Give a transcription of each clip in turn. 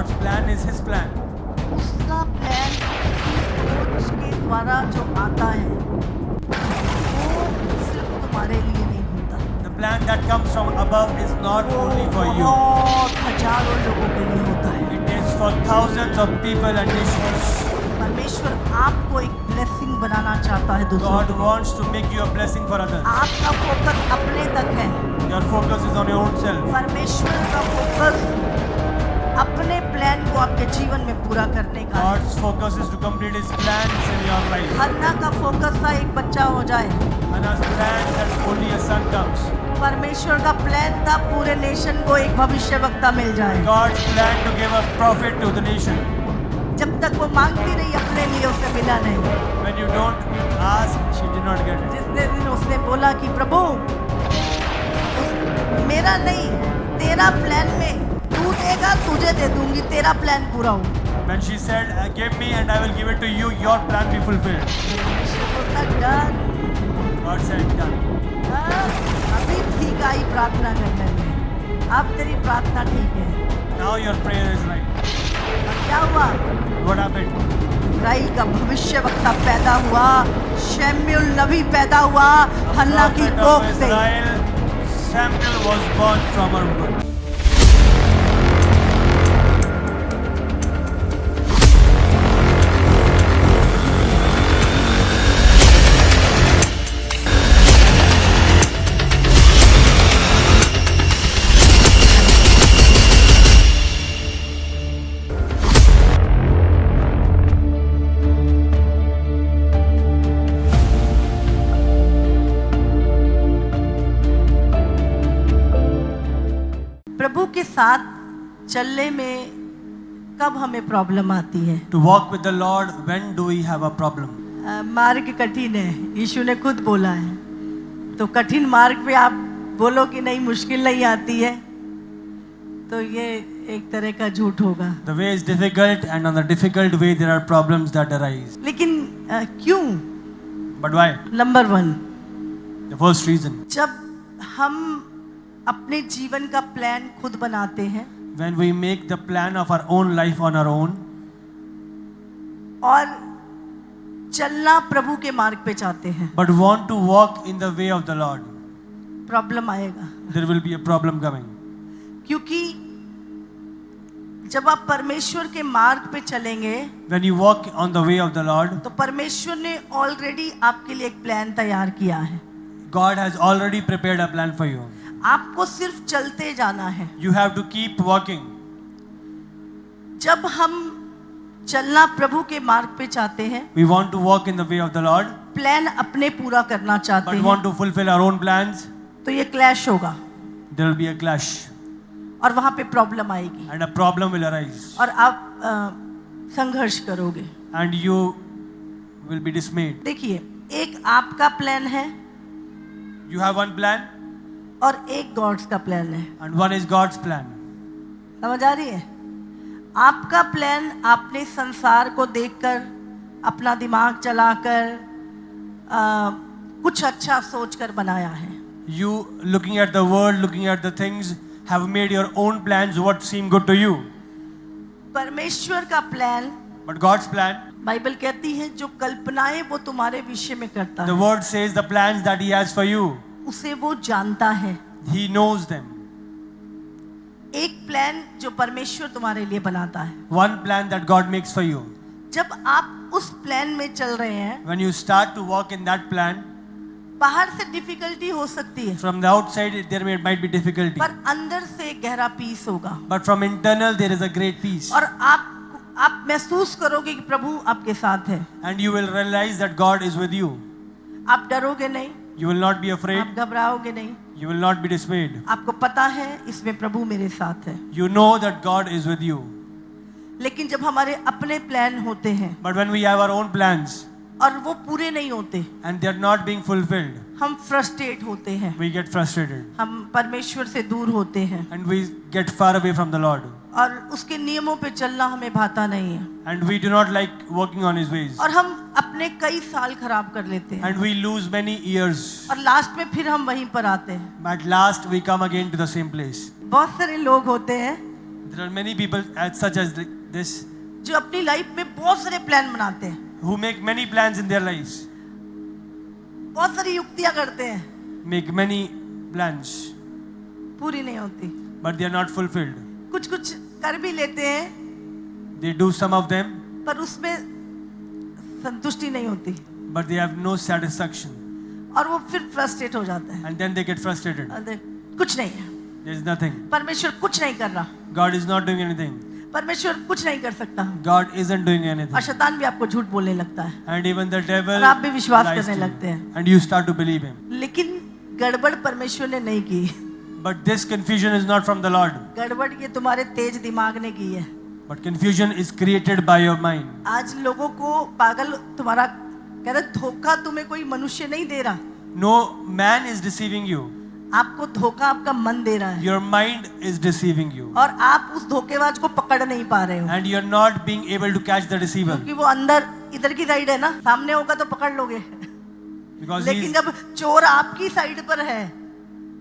God's plan is His plan. उसका plan सोच के द्वारा जो आता है वो सिर्फ तुम्हारे लिए नहीं होता, The plan that comes from above is not only for you. बहुत हजारों लोगों के लिए होता है। It is for thousands of people and nations. परमेश्वर आपको एक ब्लेसिंग बनाना चाहता है दूसरों God के लिए। wants to make you a blessing for others. आपका फोकस अपने तक है, Your focus is on your own self. परमेश्वर का फोकस अपने प्लान को आपके जीवन में पूरा करने का है। God's focus is to complete His plans in your life. हन्ना का फोकस था एक बच्चा हो जाए, Hannah's plan that only a son comes. परमेश्वर का प्लान था पूरे नेशन को एक भविष्यवक्ता मिल जाए। God's plan to give a prophet to the nation. जब तक वो मांगती रही अपने लिए उसे मिला नहीं। When you don't ask, she did not get it. जिसने दिन उसने बोला कि प्रभु मेरा नहीं तेरा प्लान में तू देगा, तुझे दे दूंगी, तेरा प्लान पूरा हो। When she said, "Give me and I will give it to you, your plan be fulfilled." God said, "Done." अभी ठीक आई प्रार्थना करने में, अब तेरी प्रार्थना ठीक है। Now your prayer is right. और क्या हुआ? What happened? इस्राइल का भविष्यवक्ता पैदा हुआ, शमूएल नबी पैदा हुआ हन्ना की Prophet of कोख से। Israel, Samuel was born from her womb. प्रभु के साथ चलने में कब हमें प्रॉब्लम आती है? To walk with the Lord, when do we have a problem? मार्ग कठिन है, यीशु ने खुद बोला है। तो कठिन मार्ग पे आप बोलो कि नहीं मुश्किल नहीं आती है, तो ये एक तरह का झूठ होगा। The way is difficult, and on the difficult way there are problems that arise. लेकिन क्यों? But why? Number 1, The first reason. जब हम अपने जीवन का प्लान खुद बनाते हैं When we make the plan of our own life on our own, और चलना प्रभु के मार्ग पे चाहते हैं, but want to walk in the way of the Lord, problem आएगा। there will be a problem coming. क्योंकि जब आप परमेश्वर के मार्ग पे चलेंगे When you walk on the way of the Lord, तो परमेश्वर ने ऑलरेडी आपके लिए एक प्लान तैयार किया है। God has already prepared a plan for you. आपको सिर्फ चलते जाना है। You have to keep walking. जब हम चलना प्रभु के मार्ग पे चाहते हैं, We want to walk in the way of the Lord, plan अपने पूरा करना चाहते but हैं, want to fulfill our own plans, तो ये क्लैश होगा there will be a clash और वहां पे प्रॉब्लम आएगी and a problem will arise और आप संघर्ष करोगे। and you will be dismayed. देखिए, एक आपका प्लान है You have one plan और एक गॉड्स का प्लान है। and one is God's plan. समझ आ रही है? आपका प्लान आपने संसार को देखकर, अपना दिमाग चलाकर, कुछ अच्छा सोचकर बनाया है। You looking at the world, looking at the things, have made your own plans what seem good to you. परमेश्वर का plan, But God's plan, Bible कहती है जो कल्पनाएं वो तुम्हारे विषय में करता the है, word says the plans that He has for you, उसे वो जानता है। He knows them. एक प्लान जो परमेश्वर तुम्हारे लिए बनाता है, One plan that God makes for you. जब आप उस प्लान में चल रहे हैं, When you start to walk in that plan, बाहर से डिफिकल्टी हो सकती है, from the outside there might be difficulty, पर अंदर से गहरा पीस होगा but from internal there is a great peace, और आप महसूस करोगे कि प्रभु आपके साथ है। and you will realize that God is with you. आप डरोगे नहीं, You will not be afraid. आप घबराओगे नहीं, You will not be dismayed. आपको पता है इसमें प्रभु मेरे साथ है। You know that God is with you. लेकिन जब हमारे अपने प्लान होते हैं But when we have our own plans और वो पूरे नहीं होते, and they are not being fulfilled, हम फ्रस्ट्रेट होते हैं, we get frustrated हम परमेश्वर से दूर होते हैं and we get far away from the Lord, और उसके नियमों पे चलना हमें भाता नहीं है and we do not like working on His ways, और हम अपने कई साल खराब कर लेते हैं and we lose many years. और लास्ट में फिर हम वहीं पर आते हैं। At last we come again to the same place. बहुत सारे लोग होते हैं There are many people such as this जो अपनी लाइफ में बहुत सारे प्लान बनाते हैं, who make many plans in their lives, बहुत सारी युक्तियां करते हैं, make many plans, पूरी नहीं होती। but they are not fulfilled. कुछ कुछ कर भी लेते हैं, They do some of them, पर उसमें संतुष्टि नहीं होती but they have no satisfaction. और वो फिर फ्रस्ट्रेट हो जाता है। And then they get frustrated. और देख, कुछ नहीं है, There is nothing. परमेश्वर कुछ नहीं कर रहा, God is not doing anything. परमेश्वर कुछ नहीं कर सकता, God isn't doing anything. और शैतान भी आपको झूठ बोलने लगता है, And even the devil और आप भी विश्वास lies करने to लगते you. हैं। And you start to believe him. लेकिन गड़बड़ परमेश्वर ने नहीं की, But this confusion is not from the Lord. गड़बड़ ये तुम्हारे तेज दिमाग ने की है। But confusion is created by your mind. आज लोगों को पागल तुम्हारा कह रहे धोखा तुम्हें कोई मनुष्य नहीं दे रहा, No man is deceiving you. आपको धोखा आपका मन दे रहा है, Your mind is deceiving you. और आप उस धोखेबाज को पकड़ नहीं पा रहे हो, And you're not being able to catch the deceiver. क्योंकि वो अंदर इधर की साइड है ना, सामने होगा तो पकड़ लोगे, Because लेकिन he's, जब चोर आपकी साइड पर है,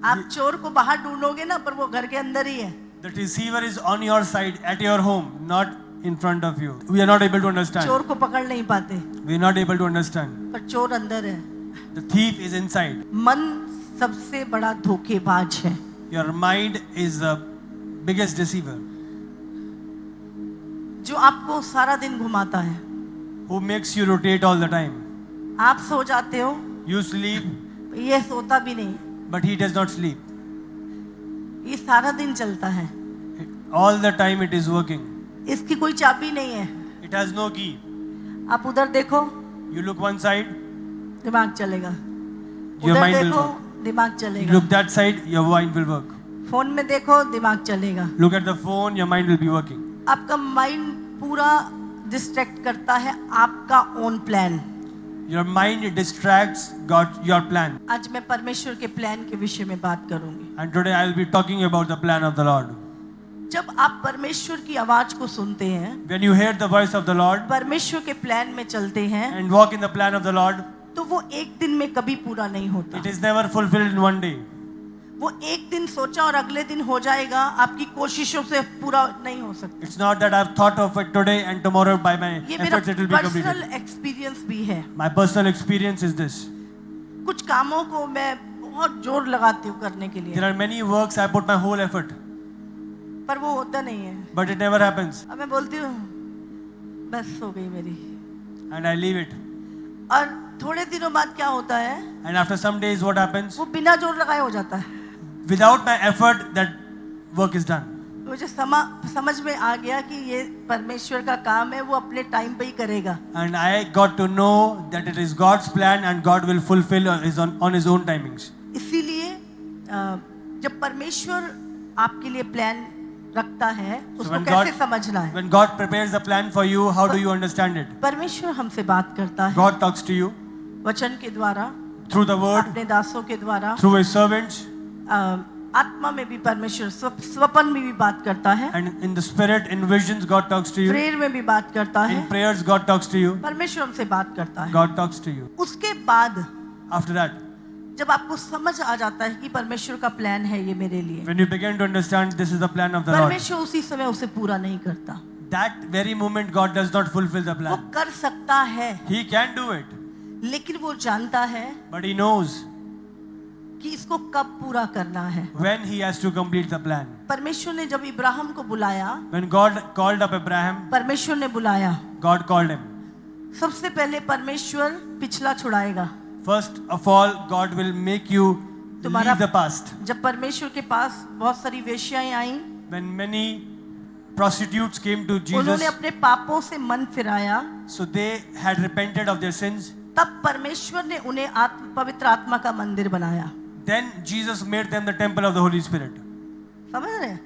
आप चोर को बाहर ढूंढोगे ना, पर वो घर के अंदर ही है। the deceiver is on your side, at your home, not in front of you. We are not able to understand. चोर को पकड़ नहीं पाते, We are not able to understand. पर चोर अंदर है। The thief is inside. मन सबसे बड़ा धोखेबाज है। Your mind is the biggest deceiver. जो आपको सारा दिन घुमाता है, Who makes you rotate all the time. आप सो जाते हो, You sleep, ये सोता भी नहीं, but he does not sleep. ये सारा दिन चलता है, All the time it is working. इसकी कोई चाबी नहीं है। It has no key. आप उधर देखो, You look one side, दिमाग चलेगा, your उधर mind will देखो, work. दिमाग You चलेगा, look that side, your mind will work. Phone में देखो, दिमाग चलेगा। Look at the phone, your mind will be working. आपका माइंड पूरा डिस्ट्रैक्ट करता है आपका own plan. Your mind distracts your plan. आज मैं परमेश्वर के प्लान के विषय में बात करूंगी। And today I will be talking about the plan of the Lord. जब आप परमेश्वर की आवाज को सुनते हैं, When you hear the voice of the Lord परमेश्वर के प्लान में चलते हैं, and walk in the plan of the Lord, तो वो एक दिन में कभी पूरा नहीं होता। it is never fulfilled in one day. वो एक दिन सोचा और अगले दिन हो जाएगा, आपकी कोशिशों से पूरा नहीं हो सकता। It's not that I've thought of it today and tomorrow by my ये मेरा efforts it will be personal completed. Experience भी है। My personal experience is this. कुछ कामों को मैं बहुत जोर लगाती हूँ करने के लिए, There are many works I put my whole effort, पर वो होता नहीं है। but it never happens. अब मैं बोलती हूँ बस हो गई मेरी, And I leave it. और थोड़े दिनों बाद क्या होता है, And after some days what happens? वो बिना जोर लगाए हो जाता है। Without my effort, that work is done. मुझे समझ में आ गया कि ये परमेश्वर का काम है, वो अपने टाइम पे ही करेगा। And I got to know that it is God's plan and God will fulfill on His own timings. इसीलिए जब परमेश्वर आपके लिए प्लान रखता है, उसको when कैसे God- समझना है? When God prepares the plan for you, how do you understand it? परमेश्वर हमसे बात करता है God talks to you वचन के द्वारा, through the word, अपने दासों के द्वारा, through His servants, आत्मा में भी परमेश्वर स्वपन में भी बात करता है, and in the spirit, in visions, God talks to you. Prayer में भी बात करता है। In prayers, God talks to you. परमेश्वर हमसे बात करता है। God talks to you. उसके बाद After that, जब आपको समझ आ जाता है कि परमेश्वर का प्लान है ये मेरे लिए, when you begin to understand this is the plan of the Lord, परमेश्वर उसी समय उसे पूरा नहीं करता। that very moment God does not fulfill the वो plan. कर सकता है, He can do it, लेकिन वो जानता है but He knows कि इसको कब पूरा करना है। when He has to complete the plan. परमेश्वर ने जब इब्राहिम को बुलाया, When God called up Abraham, परमेश्वर ने बुलाया, God called him. सबसे पहले परमेश्वर पिछला छुड़ाएगा। First of all, God will make you leave the past. जब परमेश्वर के पास बहुत सारी वेश्याएं आईं, When many prostitutes came to Jesus, उन्होंने अपने पापों से मन फिराया, so they had repented of their sins. तब परमेश्वर ने उन्हें पवित्र आत्मा का मंदिर बनाया। Then Jesus made them the temple of the Holy Spirit. समझ रहे हैं?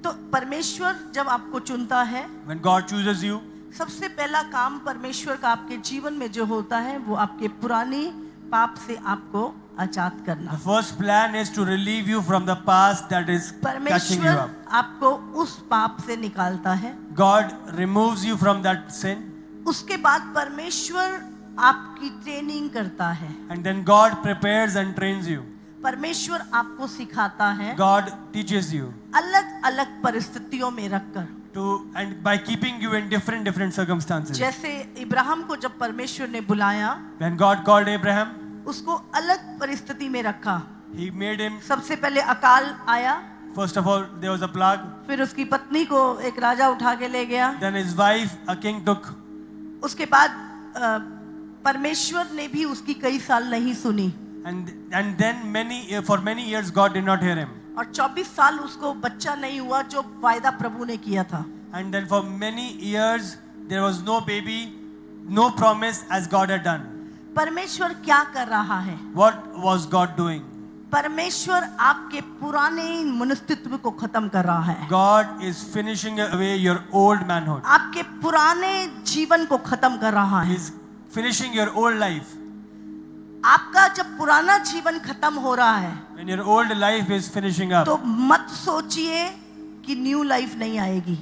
तो परमेश्वर जब आपको चुनता है, When God chooses you, सबसे पहला काम परमेश्वर का आपके जीवन में जो होता है, वो आपके पुरानी पाप से आपको आजाद करना। the first plan is to relieve you from the past that is catching you परमेश्वर up. आपको उस पाप से निकालता है। God removes you from that sin, उसके बाद परमेश्वर आपकी ट्रेनिंग करता है। and then God prepares and trains you. परमेश्वर आपको सिखाता है, God teaches you. अलग अलग अलग परिस्थितियों में रखकर, and by keeping you in different circumstances. जैसे इब्राहिम को जब परमेश्वर ने बुलाया, When God called Abraham, उसको अलग परिस्थिति में रखा। He made him. सबसे पहले अकाल आया, First of all, there was a plague. फिर उसकी पत्नी को एक राजा उठा के ले गया। Then his wife, a king took. उसके बाद परमेश्वर ने भी उसकी कई साल नहीं सुनी, And then for many years God did not hear him. और 24 साल उसको बच्चा नहीं हुआ जो वायदा प्रभु ने किया था। And then for many years there was no baby, no promise as God had done. परमेश्वर क्या कर रहा है? What was God doing? परमेश्वर आपके पुराने मनस्तित्व को खत्म कर रहा है। God is finishing away your old manhood. आपके पुराने जीवन को खत्म कर रहा है। He is finishing your old life. आपका जब पुराना जीवन खत्म हो रहा है, When your old life is finishing up, तो मत सोचिए कि न्यू लाइफ नहीं आएगी।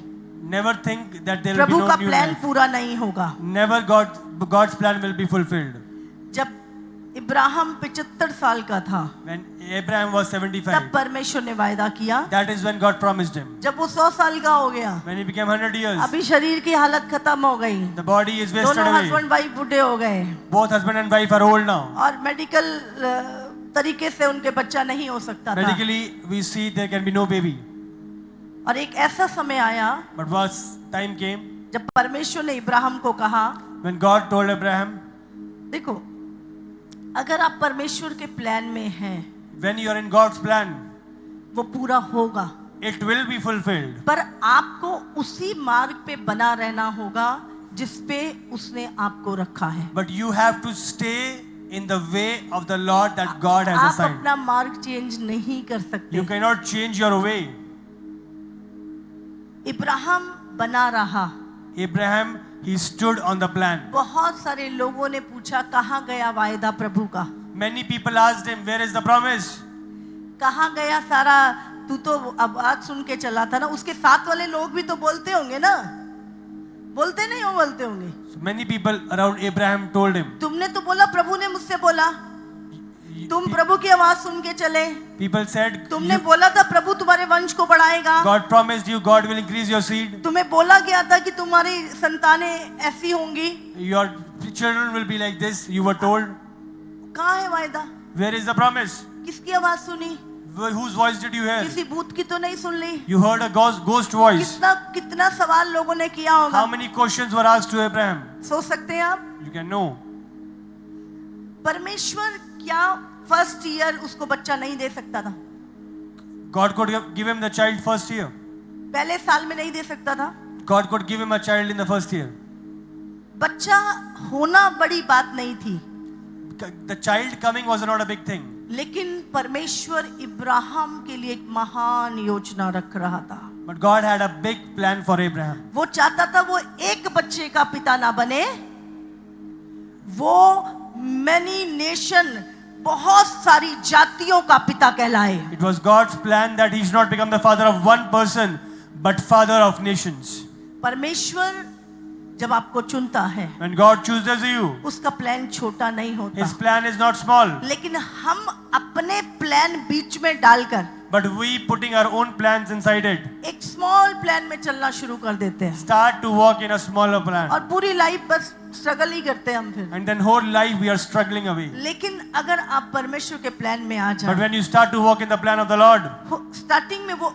never think that there will be Prabhu no का new प्लान life. पूरा नहीं होगा। Never God's plan will be fulfilled. जब इब्राहिम 75 साल का था, When Abraham was तब 75, परमेश्वर ने वायदा किया। that is when God promised him. जब वो 100 साल का हो गया, When he became 100 years, अभी शरीर की हालत खत्म हो गई, the body is wasted दोनों away. हस्बैंड वाइफ बूढ़े हो गए, Both husband and wife are old now. और मेडिकल तरीके से उनके बच्चा नहीं हो सकता था। Medically, we see there can be no baby. और एक ऐसा समय आया But once time came, जब परमेश्वर ने इब्राहिम को कहा, when God told Abraham, देखो अगर आप परमेश्वर के प्लान में हैं, when you are in God's plan, वो पूरा होगा, it will be fulfilled. पर आपको उसी मार्ग पे बना रहना होगा जिस पे उसने आपको रखा है। But you have to stay in the way of the Lord that God has आप assigned. अपना मार्ग चेंज नहीं कर सकते। You cannot change your way. Ibrahim बना रहा, Abraham, he stood on the plan. बहुत सारे लोगों ने पूछा कहाँ गया वायदा प्रभु का, Many people asked him, where is the promise? कहाँ गया सारा, तू तो आवाज सुन के चला था ना। उसके साथ वाले लोग भी तो बोलते होंगे ना, बोलते नहीं हो, बोलते होंगे। So many people around Abraham told him. तुमने तो बोला, प्रभु ने मुझसे बोला, तुम प्रभु की आवाज सुन के चले। People said, तुमने बोला था प्रभु तुम्हारे वंश को बढ़ाएगा, God promised you, God will increase your seed. तुम्हें बोला गया था कि तुम्हारी संतानें ऐसी होंगी। Your children will be like this, you were told. कहाँ है वायदा? Where is the promise? किसकी आवाज सुनी? Whose voice did you hear? किसी भूत की तो नहीं सुन ली। You heard a ghost voice. कितना सवाल लोगों ने किया होगा। How many questions were asked to Abraham? सोच सकते हैं आप? You can know. परमेश्वर क्या फर्स्ट ईयर उसको बच्चा नहीं दे सकता था? God could give him the child first year. पहले साल में नहीं दे सकता था? God could give him a child in the first year. बच्चा होना बड़ी बात नहीं थी, The child coming was not a big thing. लेकिन परमेश्वर इब्राहिम के लिए एक महान योजना रख रहा था। But God had a big plan for Abraham. वो चाहता था वो एक बच्चे का पिता ना बने, वो many nation, बहुत सारी जातियों का पिता कहलाए। It was God's plan that he should not become the father of one person, but father of nations. परमेश्वर जब आपको चुनता है, When God chooses you, उसका प्लान छोटा नहीं होता। His plan is not small. लेकिन हम अपने प्लान बीच में डालकर, But we putting our own plans inside it, एक स्मॉल प्लान में चलना शुरू कर देते हैं, start to walk in a smaller plan. और पूरी लाइफ बस स्ट्रगल ही करते हैं हम फिर। And then whole life we are struggling away. लेकिन अगर आप परमेश्वर के प्लान में आ But जाए, when you start to walk in the plan of the Lord, starting में वो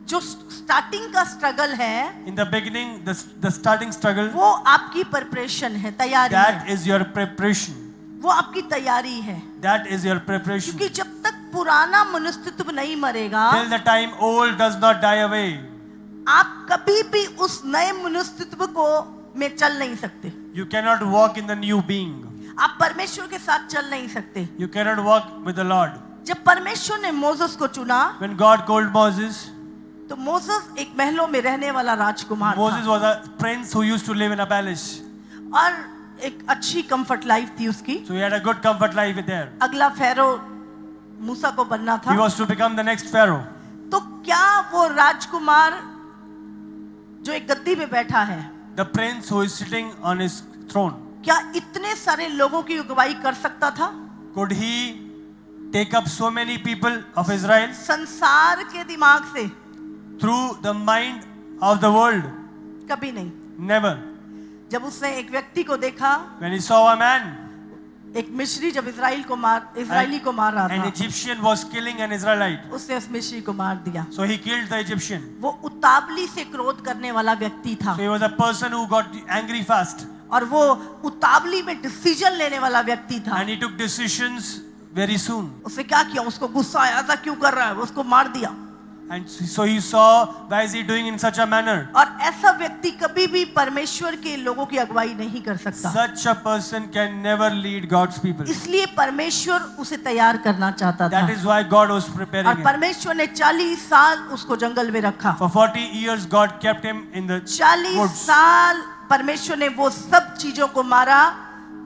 जो स्टार्टिंग का स्ट्रगल है, in the beginning, the starting struggle, वो आपकी प्रिपरेशन है, तैयारी that है, is your preparation. वो आपकी तैयारी है। That is your preparation. क्योंकि जब तक पुराना मनुष्यत्व नहीं मरेगा, Till the time old does not die away, आप कभी भी उस नए मनुष्यत्व को में चल नहीं सकते। you cannot walk in the new being. आप परमेश्वर के साथ चल नहीं सकते। You cannot walk with the Lord. जब परमेश्वर ने मोसेस को चुना, When God called Moses, तो मोसेस एक महलों में रहने वाला राजकुमार Moses था, was a prince who used to live in a palace. और एक अच्छी कंफर्ट लाइफ थी उसकी। So he had a good comfort life there. अगला फेरो मूसा को बनना He था। was to become the next Pharaoh. तो क्या वो राजकुमार जो एक गद्दी पे बैठा है, The prince who is sitting on his throne, क्या इतने सारे लोगों की अगुवाई कर सकता था? could he take up so many people of Israel? संसार के दिमाग से through the mind of the world. कभी नहीं। Never. जब उसने एक व्यक्ति को देखा, When he saw a man, एक मिस्री जब इजरायली को मार रहा an था, Egyptian was killing an Israelite. उसने उस मिस्री को मार दिया। So he killed the Egyptian. वो उतावली से क्रोध करने वाला व्यक्ति था, So he was a person who got angry fast. और वो उतावली में डिसीजन लेने वाला व्यक्ति था। And he took decisions very soon. उसने क्या किया? उसको गुस्सा आया, ऐसा क्यों कर रहा है, उसको मार दिया। And so he saw, why is he doing in such a manner? और ऐसा व्यक्ति कभी भी परमेश्वर के लोगों की अगुवाई नहीं कर सकता। Such a person can never lead God's people. इसलिए परमेश्वर उसे तैयार करना चाहता था। That is why God was preparing और him. परमेश्वर ने 40 साल उसको जंगल में रखा। For 40 years God kept him in the 40 woods. साल परमेश्वर ने वो सब चीजों को मारा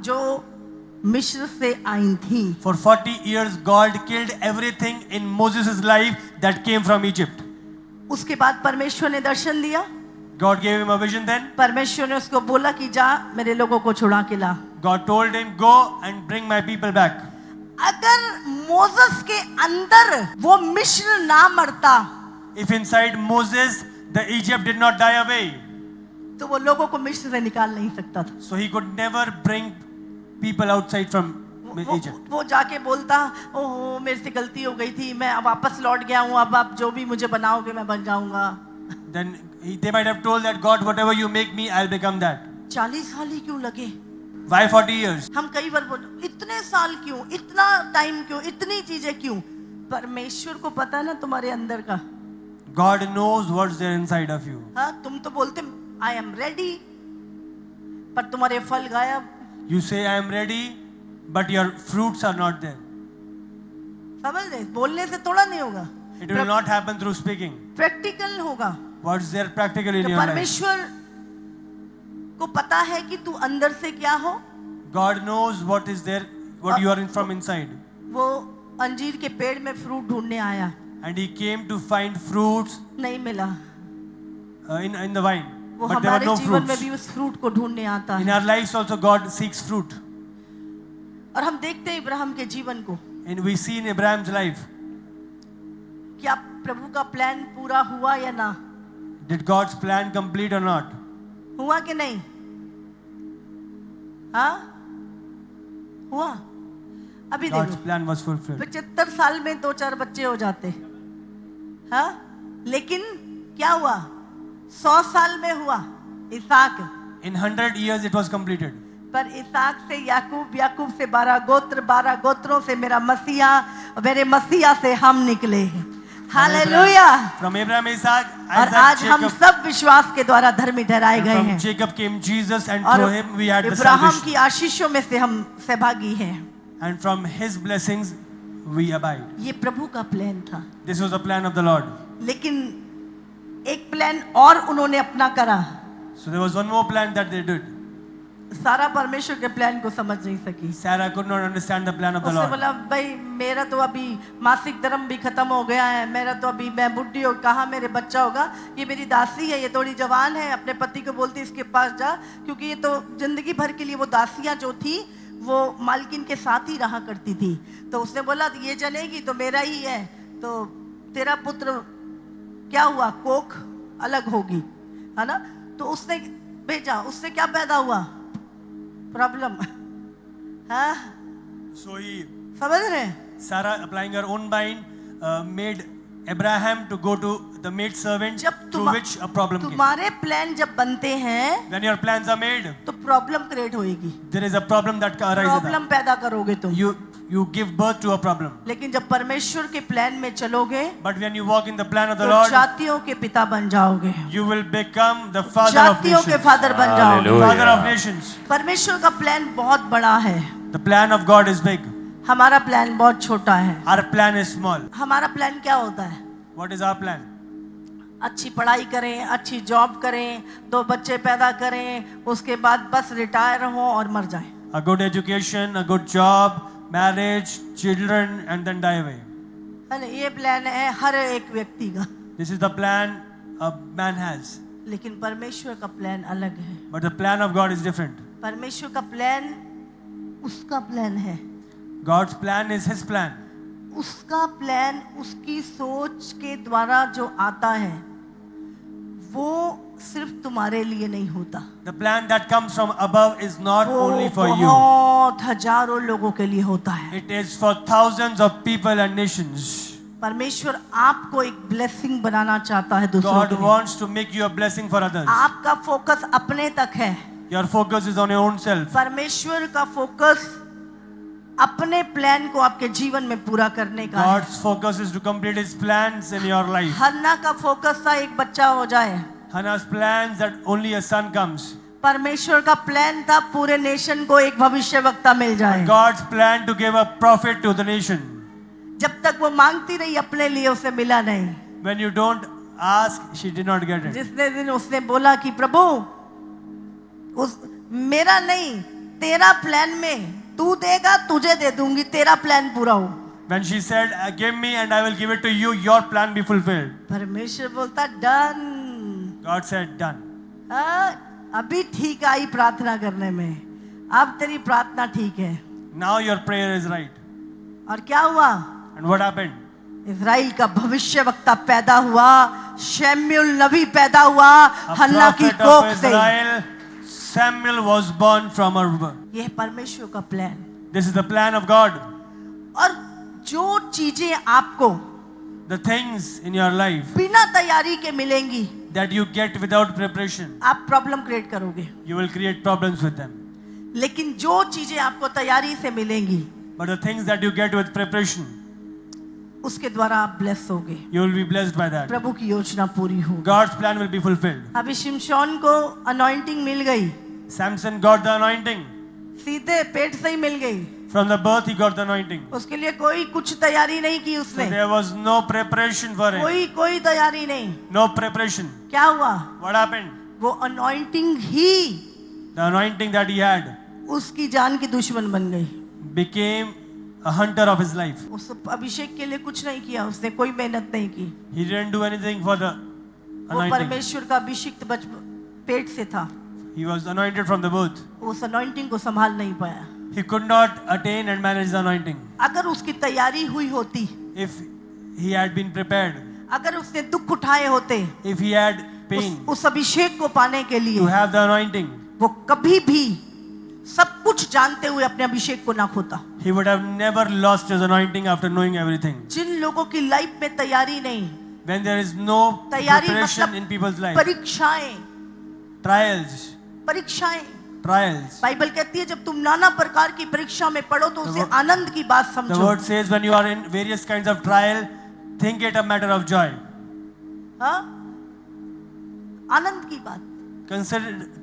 जो मिस्र से आई थी। For 40 years God killed everything in Moses' life that came from Egypt. उसके बाद परमेश्वर ने दर्शन दिया। God gave him a vision then. परमेश्वर ने उसको बोला कि जा मेरे लोगों को छुड़ा के ला। God told him, go and bring my people back. अगर मोसेस के अंदर वो मिस्र ना मरता, If inside Moses the Egypt did not die away, तो वो लोगों को मिस्र से निकाल नहीं सकता था। so he could never bring people outside from Egypt. वो जाके बोलता, ओहो मेरे से गलती हो गई थी, मैं अब वापस लौट गया हूँ, अब आप जो भी मुझे बनाओगे मैं बन जाऊंगा। Then they might have told that God, whatever you make me, I'll become that. 40 साल ही क्यों लगे? Why 40 years? हम कई बार बोलते इतने साल क्यों, इतना टाइम क्यों, इतनी चीजें क्यों? परमेश्वर को पता है ना तुम्हारे अंदर का। God knows what's there inside of you. हाँ, तुम तो बोलते आई एम रेडी, पर तुम्हारे फल गायब। You say I am ready, but your fruits are not there. समझ रहे? बोलने से थोड़ा नहीं होगा, It will not happen through speaking. Practical होगा। What's there practically in your life? परमेश्वर को पता है कि तू अंदर से क्या हो। God knows what is there, what you are in from inside. वो अंजीर के पेड़ में फ्रूट ढूंढने आया, And he came to find fruits नहीं मिला। in the vine, वो but there were हमारे no जीवन में fruits. भी उस फ्रूट को ढूंढने आता In है। our lives also God seeks fruit. और हम देखते हैं इब्राहिम के जीवन को, And we see in Abraham's life, क्या प्रभु का प्लान पूरा हुआ या ना did God's plan complete or not? हुआ कि नहीं? हाँ, हुआ। अभी God's देखो, plan was fulfilled. 75 साल में 2-4 बच्चे हो जाते, हाँ, लेकिन क्या हुआ? 100 साल में हुआ इसहाक। In 100 years it was completed. पर इसहाक से याकूब, याकूब से 12 गोत्र, 12 गोत्रों से मेरा मसीहा, और मेरे मसीहा से हम निकले। हालेलुया। From Abraham, Isaac, और आज हम Jacob, सब विश्वास के द्वारा धर्मी ठहराए and गए from हैं, Jacob came Jesus, and और through him we had the Ibrahim salvation. की आशीषों में से हम सहभागी हैं। And from his blessings we abide. ये प्रभु का प्लान था, This was the plan of the Lord. लेकिन एक प्लान और उन्होंने अपना करा। So there was one more plan that they did. सारा परमेश्वर के प्लान को समझ नहीं सकी। Sarah could not understand the plan of the उसने Lord. बोला, भाई मेरा तो अभी मासिक धर्म भी खत्म हो गया है, मेरा तो अभी मैं बुढ़ी हो, कहाँ मेरे बच्चा होगा? ये मेरी दासी है, ये थोड़ी जवान है। अपने पति को बोलती इसके पास जा, क्योंकि ये तो जिंदगी भर के लिए वो दासियाँ जो थी वो मालकिन के साथ ही रहा करती थी। तो उसने बोला ये जनेगी तो मेरा ही है, तो तेरा पुत्र क्या हुआ? कोख अलग होगी, है ना? तो उसने भेजा, उससे क्या पैदा हुआ? प्रॉब्लम। हाँ, So he, समझ रहे हैं? Sarah, applying her own mind, made Abraham to go to the maid servant, जब through which a problem came. तुम्हारे प्लान जब बनते हैं When your plans are made, तो प्रॉब्लम क्रिएट होएगी, there is a problem that arises. Problem पैदा करोगे तुम। You give birth to a problem. लेकिन जब परमेश्वर के प्लान में चलोगे But when you walk in the plan of the तो Lord, जातियों के पिता बन जाओगे, you will become the father of जातियों के nations. फादर बन जाओगे। Father of nations. परमेश्वर का प्लान बहुत बड़ा है, The plan of God is big. हमारा प्लान बहुत छोटा है। Our plan is small. हमारा प्लान क्या होता है? What is our plan? अच्छी पढ़ाई करें, अच्छी जॉब करें, 2 बच्चे पैदा करें, उसके बाद बस रिटायर हो और मर जाएं। A good education, a good job, marriage, children, and then die away. है ना? ये प्लान है हर एक व्यक्ति का, This is the plan a man has. लेकिन परमेश्वर का प्लान अलग है। But the plan of God is different. परमेश्वर का प्लान उसका प्लान है, God's plan is His plan. उसका प्लान उसकी सोच के द्वारा जो आता है, वो सिर्फ तुम्हारे लिए नहीं होता, The plan that comes from above is not वो only for you. बहुत हजारों लोगों के लिए होता है। It is for thousands of people and nations. परमेश्वर आपको एक ब्लेसिंग बनाना चाहता है दूसरों God के लिए। wants to make you a blessing for others. आपका फोकस अपने तक है, Your focus is on your own self. परमेश्वर का फोकस अपने प्लान को आपके जीवन में पूरा करने का है। God's focus is to complete His plans in your life. हन्ना का फोकस था एक बच्चा हो जाए, Hannah's plans that only a son comes. परमेश्वर का प्लान था पूरे नेशन को एक भविष्यवक्ता मिल जाए। God's plan to give a prophet to the nation. जब तक वो मांगती रही अपने लिए, उसे मिला नहीं। When you don't ask, she did not get it. जिसने दिन उसने बोला कि प्रभु मेरा नहीं, तेरा प्लान में तू देगा, तुझे दे दूंगी, तेरा प्लान पूरा हो। When she said, "Give me and I will give it to you, your plan be fulfilled." परमेश्वर बोलता डन। God said, "Done." अभी ठीक आई प्रार्थना करने में, अब तेरी प्रार्थना ठीक है। Now your prayer is right. और क्या हुआ? And what happened? इज़राइल का भविष्यवक्ता पैदा हुआ, शमूएल नबी पैदा हुआ A हन्ना की prophet कोख of से। Israel, Samuel was born from her. यह है परमेश्वर का plan. This is the plan of God. और जो चीजें आपको The things in your life बिना तैयारी के मिलेंगी, that you get without preparation, आप प्रॉब्लम क्रिएट करोगे। you will create problems with them. लेकिन जो चीजें आपको तैयारी से मिलेंगी, But the things that you get with preparation, उसके द्वारा आप ब्लेस होगे। you will be blessed by that. प्रभु की योजना पूरी होगी। God's plan will be fulfilled. अभी शिमशोन को अनॉइंटिंग मिल गई, Samson got the anointing. सीधे पेट से ही मिल गई। From the birth he got the anointing. उसके लिए कोई कुछ तैयारी नहीं की So उसने, there was no preparation for it. कोई तैयारी नहीं। No preparation. क्या हुआ? What happened? वो anointing he The anointing that he had उसकी जान की दुश्मन बन गई। became a hunter of his life. उस अभिषेक के लिए कुछ नहीं किया उसने, कोई मेहनत नहीं की। He didn't do anything for the वो anointing. परमेश्वर का अभिषिक्त पेट से था, He was anointed from the birth. उस अनॉइंटिंग को संभाल नहीं पाया। He could not attain and manage the anointing. अगर उसकी तैयारी हुई होती, If he had been prepared, अगर उसने दुख उठाए होते if he had pain उस अभिषेक को पाने के लिए, to have the anointing, वो कभी भी सब कुछ जानते हुए अपने अभिषेक को ना खोता। he would have never lost his anointing after knowing everything. जिन लोगों की लाइफ में तैयारी नहीं, When there is no तैयारी preparation in मतलब people's life, परीक्षाएं, परीक्षाएं। trials. बाइबल कहती है जब तुम नाना प्रकार की परीक्षा में पढ़ो तो उसे आनंद की बात The समझो। word says when you are in various kinds of trial, think it a matter of joy. हाँ? आनंद की बात।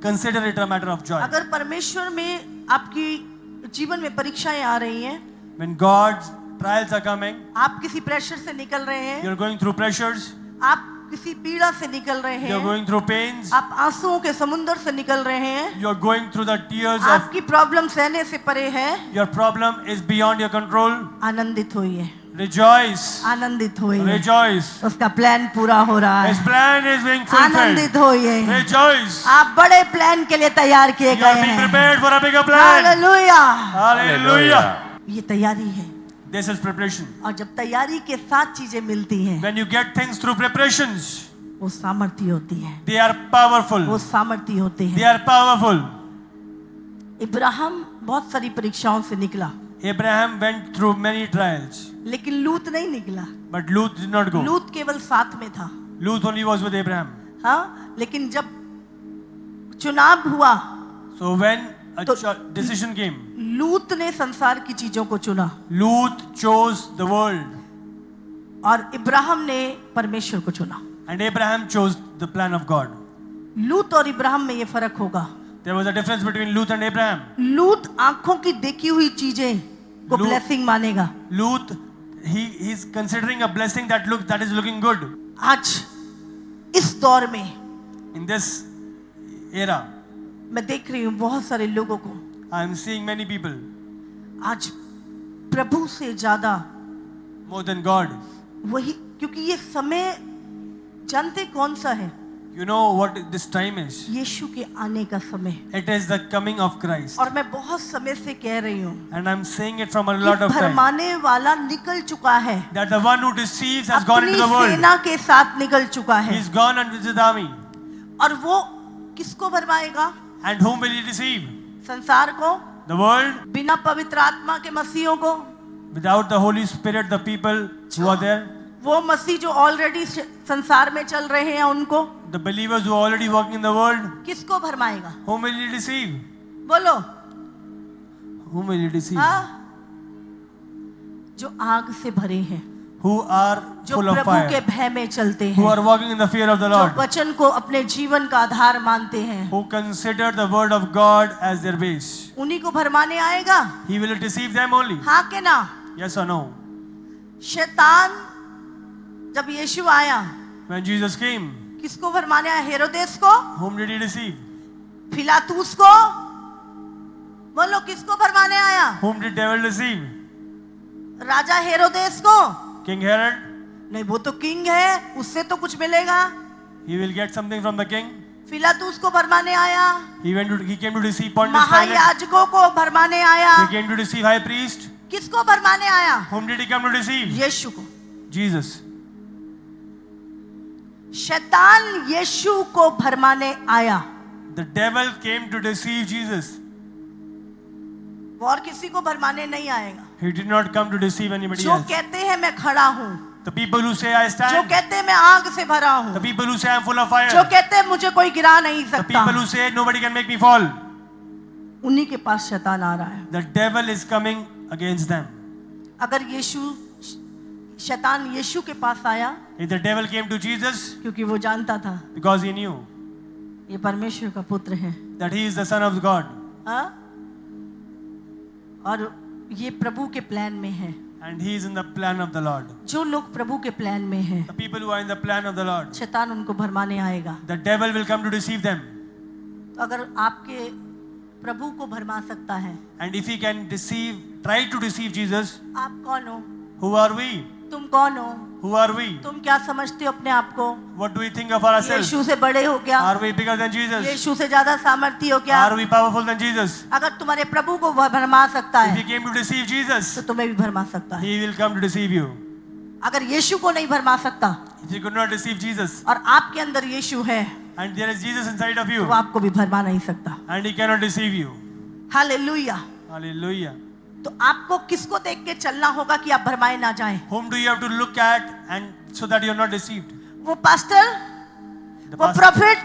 Consider it a matter of joy. अगर परमेश्वर में आपकी जीवन में परीक्षाएं आ रही हैं, When God's trials are coming, आप किसी प्रेशर से निकल रहे हैं, you're going through pressures, आप किसी पीड़ा से निकल रहे you're हैं, going through pains, आप आंसुओं के समुंदर से निकल रहे हैं, you're going through the tears of आपकी प्रॉब्लम सहने से परे है, your problem is beyond your control. आनंदित होइए, Rejoice. आनंदित होइए। Rejoice. उसका प्लान पूरा हो रहा His है। plan is being fulfilled. आनंदित होइए। Rejoice. आप बड़े प्लान के लिए तैयार किए You are गए being हैं। prepared for a bigger plan. Hallelujah. Hallelujah. ये तैयारी है। This is preparation. और जब तैयारी के साथ चीजें मिलती हैं, When you get things through preparations, वो सामर्थ्य होती है, they are powerful. वो सामर्थ्य होती They है। are powerful. इब्राहिम बहुत सारी परीक्षाओं से निकला, Abraham went through many trials, लेकिन लूत नहीं निकला। but Lot did not go. लूत केवल साथ में था। Lot only was with Abraham. हाँ, लेकिन जब चुनाव हुआ, So when a तो- decision came, लूत ने संसार की चीजों को चुना Lot chose the world, और इब्राहिम ने परमेश्वर को चुना। and Abraham chose the plan of God. लूत और इब्राहिम में ये फर्क होगा। There was a difference between Lot and Abraham. लूत आंखों की देखी हुई चीजें को लूत- ब्लेसिंग मानेगा। Lot, he's considering a blessing that is looking good. आज इस दौर में In this era, मैं देख रही हूँ बहुत सारे लोगों को I am seeing many people आज प्रभु से ज्यादा more than God. वही, क्योंकि ये समय जानते कौन सा है? You know what this time is? यीशु के आने का समय। It is the coming of Christ. और मैं बहुत समय से कह रही हूँ And I'm saying it from a lot कि of time. भरमाने वाला निकल चुका है, That the one who deceives has gone अपनी into the world. सेना के साथ निकल चुका है। He's gone and with his army. और वो किसको भरमाएगा? And whom will he deceive? संसार को, The world. बिना पवित्र आत्मा के मसीहों को, Without the Holy Spirit, the people who are there. वो मसीह जो ऑलरेडी संसार में चल रहे हैं उनको, The believers who are already walking in the world. किसको भरमाएगा? Whom will he deceive? बोलो। Whom will he deceive? हाँ? जो आग से भरे हैं, Who are जो full of प्रभु के fire. भय में चलते Who हैं, are walking in the fear of the जो Lord. वचन को अपने जीवन का आधार मानते हैं, Who consider the word of God as their base. उन्हीं को भरमाने आएगा। He will deceive them only. हाँ के ना? Yes or no? शैतान जब यीशु आया, When Jesus came, किसको भरमाने आया? हेरोदेस को, whom did he deceive? फिलातुस को। बोलो किसको भरमाने आया? Whom did devil deceive? राजा हेरोदेस को? King Herod. नहीं, वो तो किंग है, उससे तो कुछ मिलेगा। He will get something from the king. फिलातुस को भरमाने आया, He came to deceive Pontius Pilate. महायाजकों को भरमाने आया। He came to deceive high priest. किसको भरमाने आया? Whom did he come to deceive? यीशु को। Jesus. शैतान यीशु को भरमाने आया। The devil came to deceive Jesus. वो और किसी को भरमाने नहीं आएगा। He did not come to deceive anybody जो else. कहते हैं मैं खड़ा हूँ, The people who say I जो stand. कहते हैं मैं आग से भरा हूँ, The people who say I'm full of fire. जो कहते हैं मुझे कोई गिरा नहीं The सकता, people who say nobody can make me fall. उन्हीं के पास शैतान आ रहा है। The devil is coming against them. अगर शैतान यीशु के पास आया, If the devil came to Jesus, क्योंकि वो जानता था because he knew ये परमेश्वर का पुत्र है, that he is the son of God. हाँ? और ये प्रभु के प्लान में है। And he is in the plan of the Lord. जो लोग प्रभु के प्लान में हैं, The people who are in the plan of the Lord. शैतान उनको भरमाने आएगा। The devil will come to deceive them. तो अगर आपके प्रभु को भरमा सकता है, And if he can try to deceive Jesus, आप कौन हो? who are we? तुम कौन हो? Who are we? तुम क्या समझते हो अपने आप को? What do we think of ourselves? यीशु से बड़े हो क्या? Are we bigger than Jesus? यीशु से ज्यादा सामर्थ्य हो क्या? Are we powerful than Jesus? अगर तुम्हारे प्रभु को भरमा सकता If है, he came to deceive Jesus, तो तुम्हें भी भरमा सकता है। he will come to deceive you. अगर यीशु को नहीं भरमा सकता If he could not deceive Jesus, और आपके अंदर यीशु है, and there is Jesus inside of तो you, वो आपको भी भरमा नहीं सकता। and he cannot deceive you. Hallelujah. Hallelujah. तो आपको किसको देख के चलना होगा कि आप भरमाए ना जाएं? Whom do you have to look at and so that you are not deceived? वो पास्टर, The वो pastor, प्रॉफिट,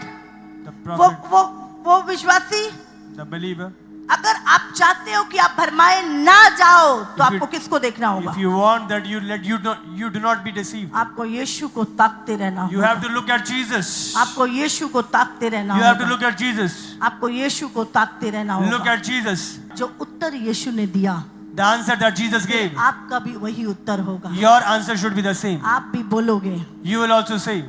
the वो prophet, वो विश्वासी। the believer. अगर आप चाहते हो कि आप भरमाए ना जाओ, तो If you- आपको किसको देखना होगा? If you want that you do not be deceived, आपको यीशु को ताकते रहना you होगा। have to look at Jesus. आपको यीशु को ताकते रहना You have to होगा। look at Jesus. आपको यीशु को ताकते रहना Look होगा। at Jesus. जो उत्तर यीशु ने दिया, The answer that Jesus gave, आपका भी वही उत्तर होगा। your answer should be the same. आप भी बोलोगे। You will also say,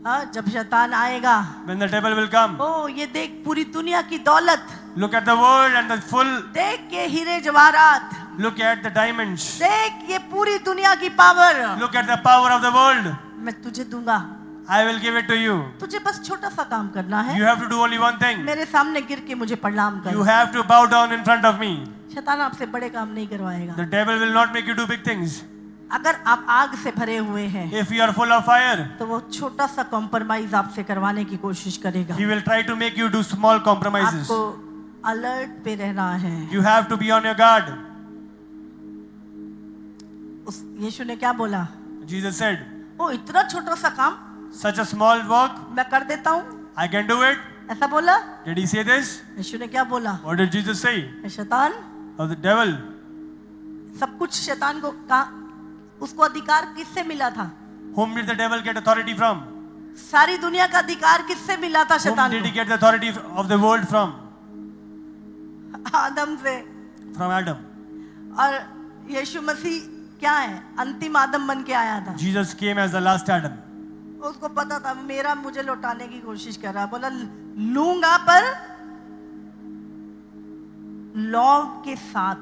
हाँ, जब शैतान आएगा, when the devil will come, ओ ये देख पूरी दुनिया की दौलत, look at the world and the full, देख ये हीरे जवाहरात, look at the diamonds, देख ये पूरी दुनिया की power, look at the power of the world. मैं तुझे दूंगा। I will give it to you. तुझे बस छोटा सा काम करना है, You have to do only one thing. मेरे सामने गिर के मुझे प्रणाम You कर। have to bow down in front of me. शैतान आपसे बड़े काम नहीं करवाएगा। The devil will not make you do big things. अगर आप आग से भरे हुए हैं, If you are full of fire, तो वो छोटा सा कॉम्प्रोमाइज आपसे करवाने की कोशिश करेगा। he will try to make you do small compromises. आपको अलर्ट पे रहना है। You have to be on your guard. उस यीशु ने क्या बोला? Jesus said, ओ इतना छोटा सा काम such a small work, मैं कर देता हूँ, I can do it. ऐसा बोला? Did he say this? यीशु ने क्या बोला? What did Jesus say? शैतान, Of the devil. सब कुछ शैतान को उसको अधिकार किससे मिला था? Whom did the devil get authority from? सारी दुनिया का अधिकार किससे मिला था Whom शैतान did he को? get the authority of the world from? आदम से। From Adam. और यीशु मसीह क्या है? अंतिम आदम बन के आया था। Jesus came as the last Adam. उसको पता था मेरा मुझे लौटाने की कोशिश कर रहा है, बोला लूंगा पर लॉ के साथ।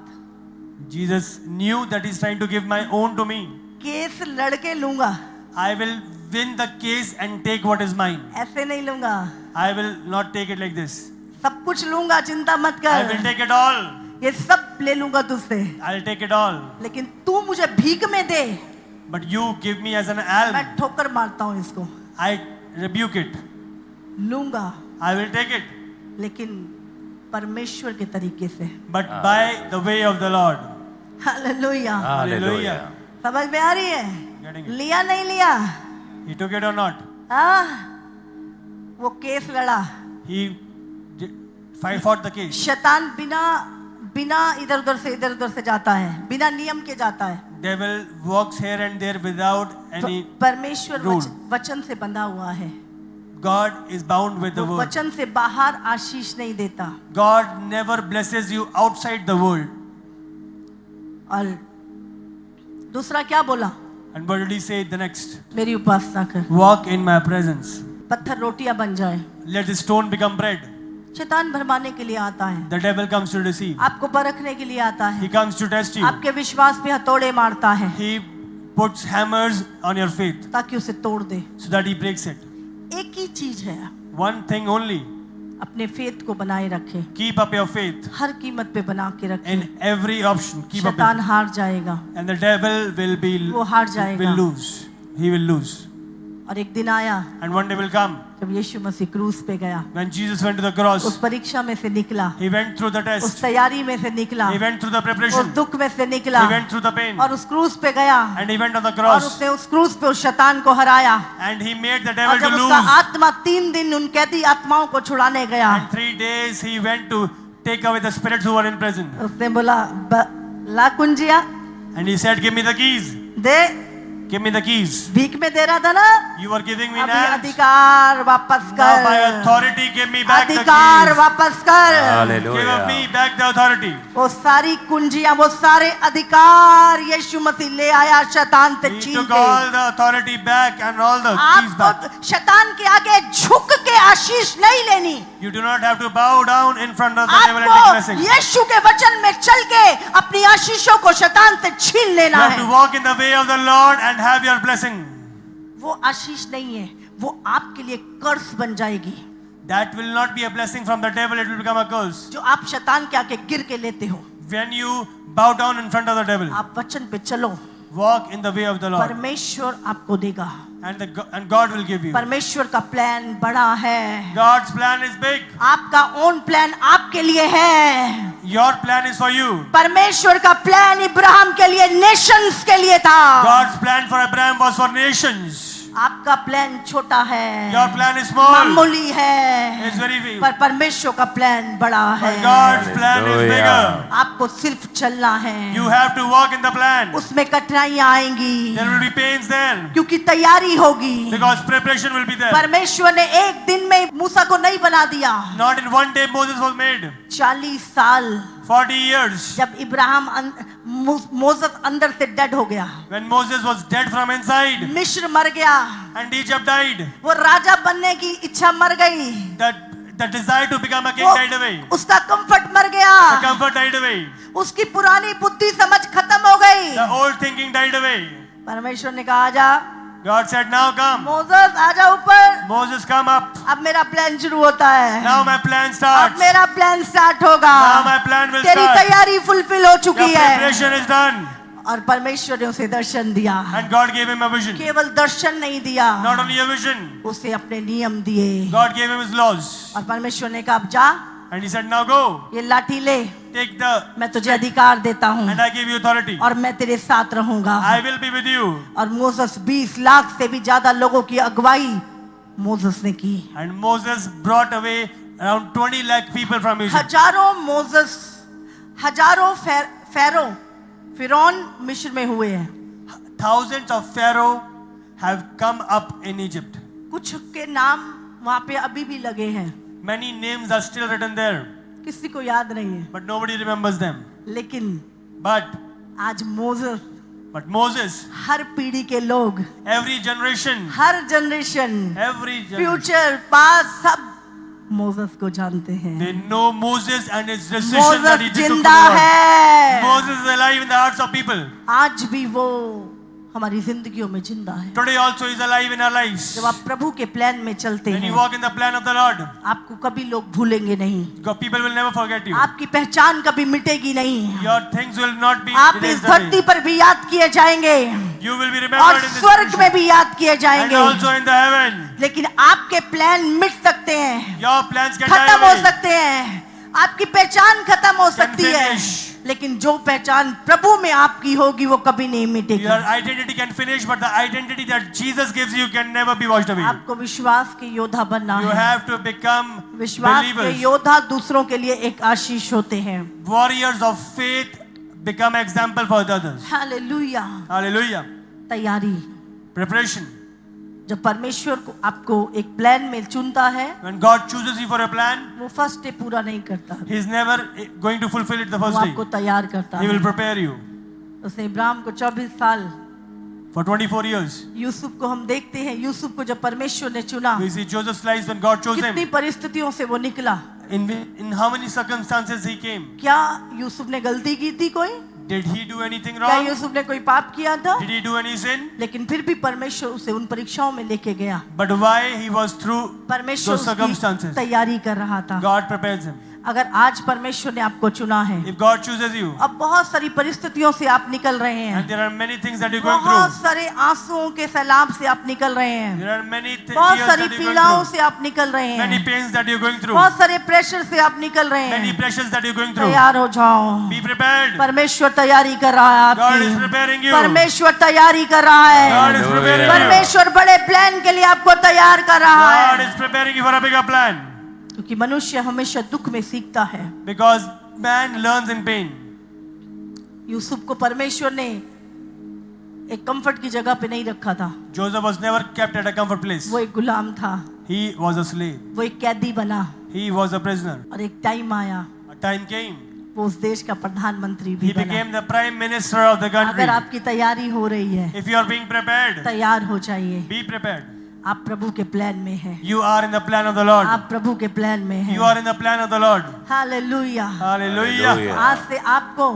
Jesus knew that he's trying to give my own to me. Case लड़के लूंगा, I will win the case and take what is mine. ऐसे नहीं लूंगा। I will not take it like this. सब कुछ लूंगा, चिंता मत I will कर, take it all. ये सब ले लूंगा तुझसे, I'll take it all. लेकिन तू मुझे भीख में दे, But you give me as an alm. मैं ठोकर मारता हूँ इसको। I rebuke it. लूंगा, I will take it, लेकिन परमेश्वर के तरीके से। but by the way of the Lord. Hallelujah. Hallelujah. समझ में आ रही है? Getting it? लिया नहीं लिया? He took it or not? वो केस लड़ा। He fought the case. शैतान बिना इधर उधर से जाता है, बिना नियम के जाता है। Devil walks here and there without any परमेश्वर rule. वचन से बंधा हुआ है। God is bound with the वो word. वचन से बाहर आशीष नहीं देता। God never blesses you outside the world. और दूसरा क्या बोला? And what did he say the next? मेरी उपासना कर, Walk in my presence. पत्थर रोटियां बन जाए। Let the stone become bread. शैतान भरमाने के लिए आता है, The devil comes to deceive. आपको परखने के लिए आता He है, comes to test you. आपके विश्वास पे हथौड़े मारता है He puts hammers on your faith ताकि उसे तोड़ दे। so that he breaks it. एक ही चीज है, One thing only. अपने फेथ को बनाए रखे, Keep up your faith हर कीमत पे बना के रखे। in every option. Keep up शैतान it. हार जाएगा, And the devil वो हार जाएगा। will lose. He will lose. और एक दिन आया And one day will come जब यीशु मसीह क्रूस पे गया, when Jesus went to the उस cross. परीक्षा में से निकला, He went through the उस test. तैयारी में से निकला, He went through the उस preparation. दुख में से निकला, He went through the pain. और उस क्रूस पे गया, And he went on the और cross. उसने उस क्रूस पे उस शैतान को हराया। And he made the और devil to जब उसका lose. आत्मा 3 दिन उन कैदी आत्माओं को छुड़ाने गया, And 3 days he went to take away the spirits who were in prison. उसने बोला ला कुंजिया And he said, give me the keys. They, Give me the keys. भीख में दे रहा था ना, You were giving me अभी names. अधिकार वापस Now by कर, authority give me back the अधिकार keys. वापस कर। Give Hallelujah. me back the authority. वो सारी कुंजियां, वो सारे अधिकार यीशु मसीह ले आया शैतान से He छीन took के। all the authority back and all the keys back. आपको शैतान के आगे झुक के आशीष नहीं लेनी, You do not have to bow down in front of the devil and take आपको blessing. You यीशु के वचन में चल के अपनी आशीषों को शैतान से छीन लेना have to है। walk in the way of the Lord and have your blessing. वो आशीष नहीं है, वो आपके लिए कर्स बन जाएगी, That will not be a blessing from the devil, it will become a curse. जो आप शैतान के आगे गिर के लेते हो। When you bow down in front of the devil, आप वचन पे चलो, walk in the way of the Lord. परमेश्वर आपको देगा। And God will give you. परमेश्वर का प्लान बड़ा है, God's plan is big. आपका ओन प्लान आपके लिए है। Your plan is for you. परमेश्वर का प्लान इब्राहिम के लिए नेशंस के लिए था, God's plan for Abraham was for nations. आपका प्लान छोटा है, Your plan is small. मामूली है, It's very big. पर परमेश्वर का प्लान बड़ा है। But God's plan is Hallelujah. bigger. आपको सिर्फ चलना है, You have to walk in the plan. उसमें कठिनाइयां आएंगी There will be pains there क्योंकि तैयारी होगी। because preparation will be there. परमेश्वर ने एक दिन में मूसा को नहीं बना दिया, Not in one day Moses was made. 40 साल 40 years. जब इब्राहिम मोसेस अंदर से डेड हो गया, When Moses was dead from inside मिस्र मर गया, and Egypt died, वो राजा बनने की इच्छा मर गई, the desire to become a king वो died away. उसका कंफर्ट मर The गया, comfort died away. उसकी पुरानी बुद्धि समझ खत्म हो गई। The old thinking died away. परमेश्वर ने कहा आजा God said, now come. Moses, आजा ऊपर, Moses, come up. अब मेरा प्लान शुरू होता है, Now my plan अब starts. मेरा प्लान स्टार्ट होगा, Now my plan will तेरी start. तैयारी फुलफिल हो Your चुकी है। preparation is done. और परमेश्वर ने उसे दर्शन दिया, And God gave him a vision. केवल दर्शन नहीं दिया, Not only a vision, उसे अपने नियम दिए। God gave him his laws. और परमेश्वर ने कहा अब जा, And he said, now go. ये लाठी ले, Take the, मैं तुझे अधिकार देता हूँ and I give you authority. और मैं तेरे साथ रहूंगा। I will be with you. और मोसेस 20 लाख से भी ज्यादा लोगों की अगुवाई मोसेस ने की। And Moses brought away around 20 lakh people from Egypt. हजारों मोसेस, हजारों फिरौन मिस्र में हुए हैं। Thousands of Pharaoh have come up in Egypt. कुछ के नाम वहां पे अभी भी लगे हैं, Many names are still written there, किसी को याद नहीं है, but nobody remembers them. लेकिन But आज मोसेस, Moses, हर पीढ़ी के लोग, every generation, हर जनरेशन, फ्यूचर पास्ट सब मोसेस को जानते हैं। they know Moses and his decision that he Moses took to the जिंदा Lord. है, Moses is alive in the hearts of people. आज भी वो हमारी जिंदगियों में जिंदा है। Today also is alive in our lives. जब आप प्रभु के प्लान में चलते When हैं, you walk in the plan of the Lord, आपको कभी लोग भूलेंगे नहीं, God, people will never forget you. आपकी पहचान कभी मिटेगी नहीं, Your things will not be आप इस erased धरती away. पर भी याद किए जाएंगे। You will be और remembered in this स्वर्ग nation. में भी याद किए And जाएंगे। also in the heaven. लेकिन आपके प्लान मिट सकते हैं, Your plans can die खत्म हो away. सकते हैं, आपकी पहचान खत्म हो सकती है, finish. लेकिन जो पहचान प्रभु में आपकी होगी वो कभी नहीं मिटेगी। Your identity can finish, but the identity that Jesus gives you can never be washed away. आपको विश्वास के योद्धा बनना You है। have to become विश्वास के believers. योद्धा दूसरों के लिए एक आशीष होते हैं। Warriors of faith become example for the others. Hallelujah. Hallelujah. तैयारी। Preparation. जब परमेश्वर को आपको एक प्लान में चुनता है, When God chooses you for a plan, वो फर्स्ट डे पूरा नहीं करता, He is never going to fulfill it the वो first day. आपको तैयार करता He है। will prepare you उसने इब्राहिम को 24 साल, for 24 years. यूसुफ को हम देखते हैं, यूसुफ को जब परमेश्वर ने चुना, We see Joseph's life when God chose कितनी him. परिस्थितियों से वो निकला। In how many circumstances he came? क्या यूसुफ ने गलती की थी कोई? Did he do anything क्या wrong? यूसुफ ने कोई पाप किया था? Did he do any sin? लेकिन फिर भी परमेश्वर उसे उन परीक्षाओं में लेके गया। But why he was through परमेश्वर those उसकी circumstances? तैयारी कर रहा था। God prepares him. अगर आज परमेश्वर ने आपको चुना है, If God chooses you, अब बहुत सारी परिस्थितियों से आप निकल रहे हैं, and there are many things that you're going बहुत through, सारे आंसुओं के सैलाब से आप निकल रहे हैं, there are many बहुत tears सारी that you're पीड़ाओं going से आप निकल रहे through, many हैं, pains that you're going through, बहुत सारे प्रेशर से आप निकल रहे many हैं। pressures that you're going through. तैयार हो जाओ, Be prepared. परमेश्वर तैयारी कर रहा है God is आपकी, preparing you. परमेश्वर तैयारी कर रहा God है, is preparing you. परमेश्वर बड़े प्लान के लिए आपको तैयार कर रहा God है। is preparing you for a bigger plan. क्योंकि मनुष्य हमेशा दुख में सीखता है। Because man learns in pain. Yusuf को परमेश्वर ने एक कंफर्ट की जगह पे नहीं रखा था, Joseph was never kept at a comfort place. वो एक गुलाम था, He was a slave. वो एक कैदी बना, He was a prisoner. और एक टाइम आया A time came. वो उस देश का प्रधानमंत्री भी He बना। became the prime minister of the country. अगर आपकी तैयारी हो रही है, If you are being prepared, तैयार हो जाइए। be prepared. आप प्रभु के प्लान में हैं, You are in the plan of the Lord. आप प्रभु के प्लान में हैं। You are in the plan of the Lord. Hallelujah. Hallelujah. आज से आपको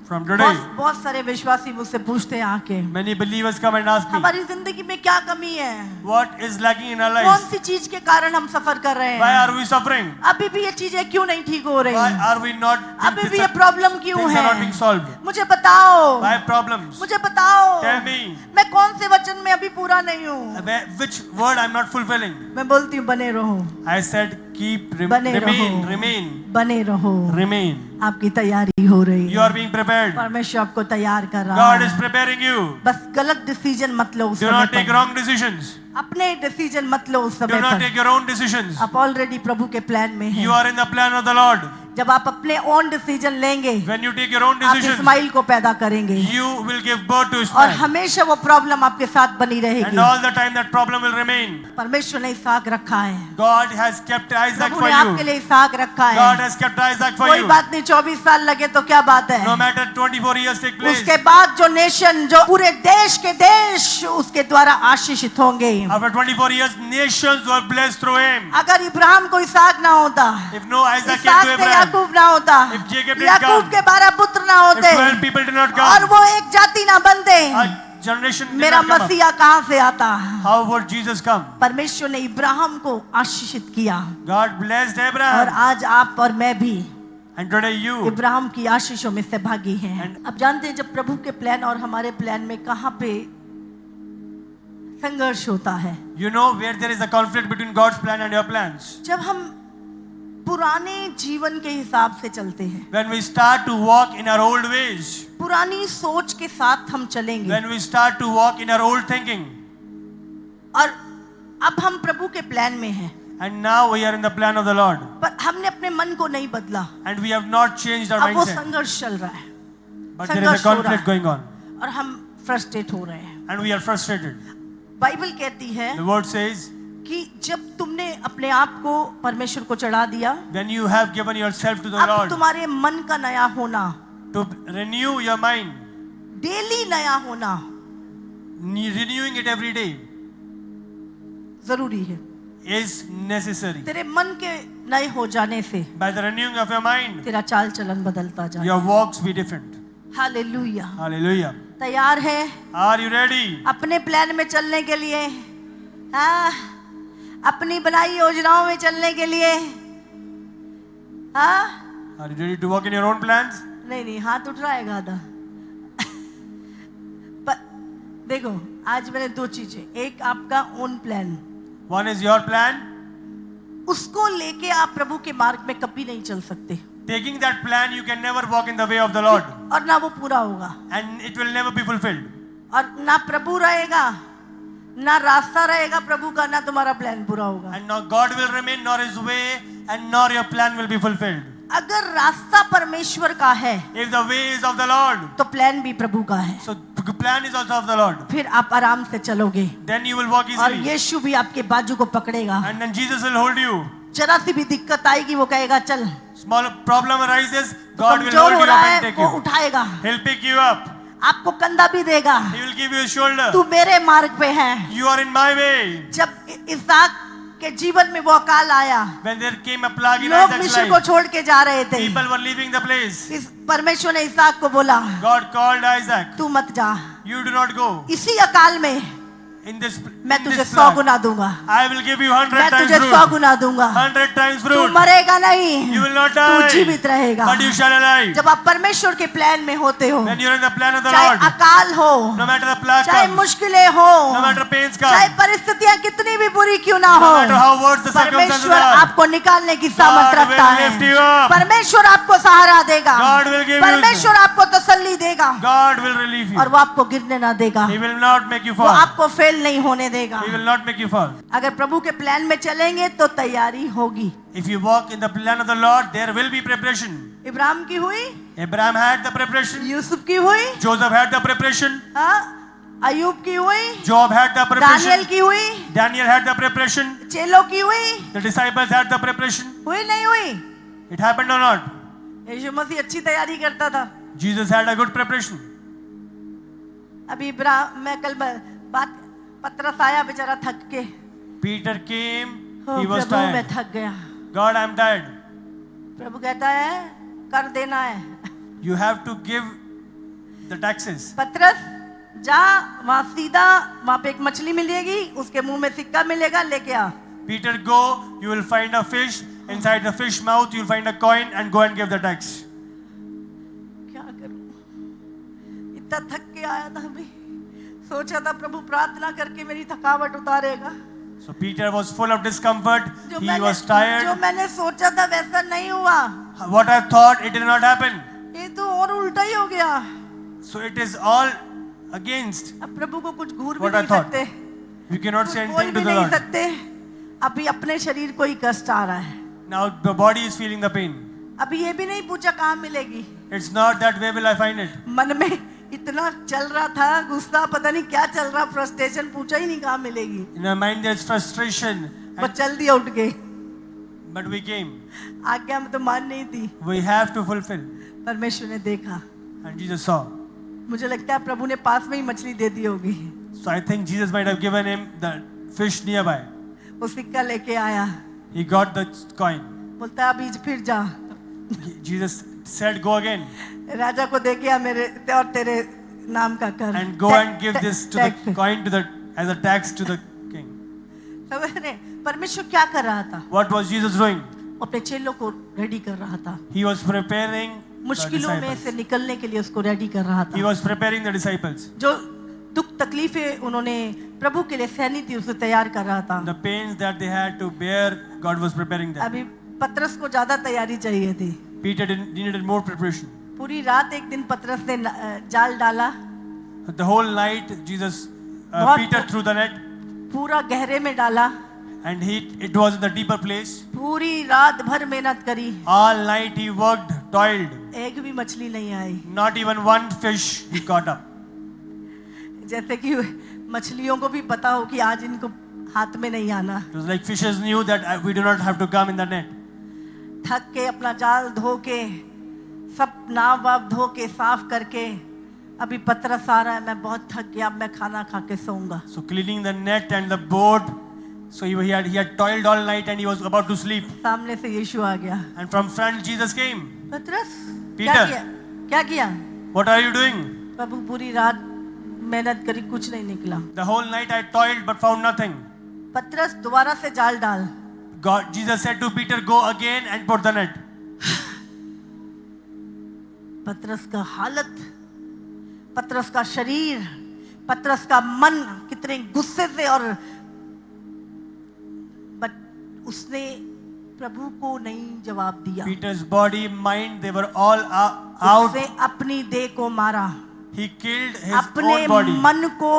From today, बहुत सारे विश्वासी मुझसे पूछते हैं आके, many believers come and ask me, हमारी जिंदगी में क्या कमी है, what is lacking in our कौन lives? सी चीज के कारण हम सफर कर रहे Why हैं, are we suffering? अभी भी ये चीजें क्यों नहीं ठीक हो रही, Why are we not? अभी भी ये प्रॉब्लम क्यों Things are not being है, solved. मुझे बताओ, Why problems? मुझे बताओ, Tell me. मैं कौन से वचन में अभी पूरा नहीं हूँ। Which word I'm not fulfilling? मैं बोलती हूँ बने रहो, I said keep बने remain, रहो, remain, बने रहो, remain. आपकी तैयारी हो रही You है, are being prepared. परमेश्वर आपको तैयार कर रहा God is है। preparing you. बस गलत डिसीजन मत लो उस Do समय not take पर, wrong decisions. अपने डिसीजन मत लो उस Do समय not पर, take your own decisions. आप ऑलरेडी प्रभु के प्लान में You हैं। are in the plan of the Lord. जब आप अपने ओन डिसीजन लेंगे, When you take your own आप decisions, इस्माइल को पैदा करेंगे, you will give birth to और Ishmael. हमेशा वो प्रॉब्लम आपके साथ बनी And रहेगी। all the time that problem will remain. परमेश्वर ने इसहाक रखा है, God has kept Isaac Prabhu for ने आपके you. लिए इसहाक रखा God है। has kept Isaac for कोई you. बात नहीं, 24 साल लगे तो क्या बात है। No matter 24 years take place. उसके बाद जो नेशन, जो पूरे देश के देश उसके द्वारा आशीषित होंगे। After 24 years, nations were blessed through him. अगर इब्राहिम को इसहाक ना होता, If no Isaac came Ishaq to से Abraham, याकूब ना होता, If Jacob didn't Yakub come, के 12 पुत्र ना if होते, 12 people did not और come, वो एक जाति ना बनते, a generation did मेरा not come up. मसीहा कहाँ से आता। How would Jesus come? परमेश्वर ने इब्राहिम को आशीषित किया, God blessed और Abraham. आज आप और मैं भी And today you. इब्राहिम की आशीषों में सहभागी हैं। अब जानते हैं जब प्रभु के प्लान और हमारे प्लान में कहाँ पे संघर्ष होता है, You know where there is a conflict between God's plan and your plans. जब हम पुराने जीवन के हिसाब से चलते हैं, When we start to walk in our old ways. पुरानी सोच के साथ हम चलेंगे, When we start to walk in our old thinking. और अब हम प्रभु के प्लान में हैं, And now we are in the plan of the Lord. पर हमने अपने मन को नहीं बदला, And we have not changed our अब वो mindset. संघर्ष चल रहा है, But there is a संघर्ष हो रहा conflict है, going on. और हम फ्रस्ट्रेट हो रहे हैं। And we are frustrated. Bible कहती है The word says, कि जब तुमने अपने आप को परमेश्वर को चढ़ा दिया, when you have given yourself to the अब Lord, तुम्हारे मन का नया होना, to renew your mind, daily नया होना renewing it every day जरूरी है। is necessary. तेरे मन के नए हो जाने से By the renewing of your mind, तेरा चाल चलन बदलता जाए। your walks be different. Hallelujah. Hallelujah. तैयार है Are you ready? अपने प्लान में चलने के लिए? हाँ, अपनी बनाई योजनाओं में चलने के लिए? हाँ, Are you ready to walk in your own plans? नहीं, हाथ उठ रहा है गादा। देखो आज मैंने दो चीजें, एक आपका own plan, One is your plan. उसको लेके आप प्रभु के मार्ग में कभी नहीं चल सकते, Taking that plan, you can never walk in the way of the Lord, और ना वो पूरा होगा, and it will never be fulfilled. और ना प्रभु रहेगा, ना रास्ता रहेगा प्रभु का, ना तुम्हारा प्लान पूरा होगा। And nor God will remain, nor His way, and nor your plan will be fulfilled. अगर रास्ता परमेश्वर का है, If the way is of the Lord, तो प्लान भी प्रभु का है, so the plan is also of the Lord. फिर आप आराम से चलोगे, Then you will walk और easily, यीशु भी आपके बाजू को पकड़ेगा। and then Jesus will hold you. जरा सी भी दिक्कत आएगी वो कहेगा चल, Small problem arises, God will कमजोर hold हो you रहा up and है take वो you. उठाएगा, He'll pick you up. आपको कंधा भी देगा, He will give you a shoulder. तू मेरे मार्ग पे है। You are in my way. जब इसहाक के जीवन में वो अकाल आया, When there came a plague in लोग Isaac's मिस्र को life, छोड़ के जा रहे थे, people were leaving the place. इस परमेश्वर ने इसहाक को बोला God called Isaac. तू मत जा, You do not go. इसी अकाल में In this, मैं in तुझे this 100 plague, गुना दूंगा, I will give you 100 मैं times तुझे 100 fruit. गुना दूंगा, 100 times तू fruit. मरेगा नहीं, You will not तू die, जीवित रहेगा। but you shall alive. जब आप परमेश्वर के प्लान में होते हो, When you are in the plan of the चाहे Lord, अकाल हो, no matter the plague चाहे comes, मुश्किलें हो, no matter pains चाहे come, परिस्थितियां कितनी भी बुरी क्यों ना हो, no matter how worse the circumstances परमेश्वर are, आपको निकालने की सामर्थ God रखता will है। lift you up. परमेश्वर आपको सहारा देगा, God will give you, परमेश्वर आपको तसल्ली देगा, God will relieve you. और वो आपको गिरने ना देगा, He will not make you वो fall. आपको फेल नहीं होने देगा। He will not make you fall. अगर प्रभु के प्लान में चलेंगे तो तैयारी होगी। If you walk in the plan of the Lord, there will be preparation. Ibrahim की हुई, Abraham had the preparation. Yusuf की हुई, Joseph had the preparation. हाँ, अयूब की हुई, Job had the Daniel preparation. की हुई, Daniel had the preparation. चेलों की हुई, The disciples had the preparation. हुई नहीं हुई? It happened or not? यीशु मसीह अच्छी तैयारी करता था। Jesus had a good preparation. अभी मैं कल बात, पतरस आया बेचारा थक के, Peter came. हो He was प्रभु मैं tired. थक गया। God, I'm tired. प्रभु कहता है कर देना है। You have to give the taxes. पतरस जा, वहां सीधा वहां पे एक मछली मिलेगी, उसके मुंह में सिक्का मिलेगा, लेके आ। Peter, go. You will find a fish. Inside the fish mouth, you'll find a coin and go and give the tax. क्या करूं, इतना थक के आया था, अभी सोचा था प्रभु प्रार्थना करके मेरी थकावट उतारेगा। So Peter was full of discomfort. जो He was tired. मैंने सोचा था वैसा नहीं हुआ, What I thought, it did not happen. ये तो और उल्टा ही हो गया। So it is all against अब प्रभु को कुछ घूर भी what I नहीं thought. सकते, You cannot say कुछ बोल anything to भी the नहीं Lord. सकते। अभी अपने शरीर को ही कष्ट आ रहा है, Now the body is feeling the pain. अभी ये भी नहीं पूछा कहाँ मिलेगी। It's not that where will I find it. मन में इतना चल रहा था गुस्सा, पता नहीं क्या चल रहा, फ्रस्ट्रेशन, पूछा ही नहीं कहाँ मिलेगी। In our mind there's frustration. बस चल दिया उठ के, But we came. आज्ञा में तो मान नहीं थी। We have to fulfill. परमेश्वर ने देखा, And Jesus saw. मुझे लगता है प्रभु ने पास में ही मछली दे दी होगी। So I think Jesus might have given him the fish nearby. वो सिक्का लेके आया, He got the coin. बोलता है अभी फिर जा, Jesus said, go again राजा को दे के आ मेरे और तेरे नाम का कर, and go and give this to the coin to the as a tax to the king. समझ रहे? परमेश्वर क्या कर रहा था? What was Jesus doing? वो अपने चेलों को रेडी कर रहा था, He was preparing the मुश्किलों में से disciples. निकलने के लिए उसको रेडी कर रहा He था। was preparing the disciples. जो दुख तकलीफें उन्होंने प्रभु के लिए सहनी थी, उसे तैयार कर रहा था। The pains that they had to bear, God was preparing them. अभी पतरस को ज्यादा तैयारी चाहिए थी। Peter needed more preparation. पूरी रात एक दिन पतरस ने जाल डाला, The whole night, Jesus, बहुत- Peter threw the net, पूरा गहरे में डाला, and it was in the deeper place. पूरी रात भर मेहनत करी, All night he worked, toiled. एक भी मछली नहीं आई। Not even one fish he caught up. जैसे कि मछलियों को भी पता हो कि आज इनको हाथ में नहीं आना। It was like fishes knew that we do not have to come in the net. थक के अपना जाल धो के, सब नाव वाव धो के साफ करके, अभी पतरस आ रहा है, मैं बहुत थक गया, अब मैं खाना खा के सोऊंगा। So cleaning the net and the boat. So he had toiled all night and he was about to sleep. सामने से यीशु आ गया, And from front Jesus came. पतरस Peter. क्या किया? क्या किया? What are you doing? प्रभु पूरी रात मेहनत करी, कुछ नहीं निकला। The whole night I toiled but found nothing. पतरस दोबारा से जाल डाल। Jesus said to Peter, go again and put the net. पतरस का हालत, पतरस का शरीर, पतरस का मन कितने गुस्से से और उसने प्रभु को नहीं जवाब दिया। Peter's body, mind, they were all out. उसने अपनी देह को मारा, He killed his अपने own body. मन को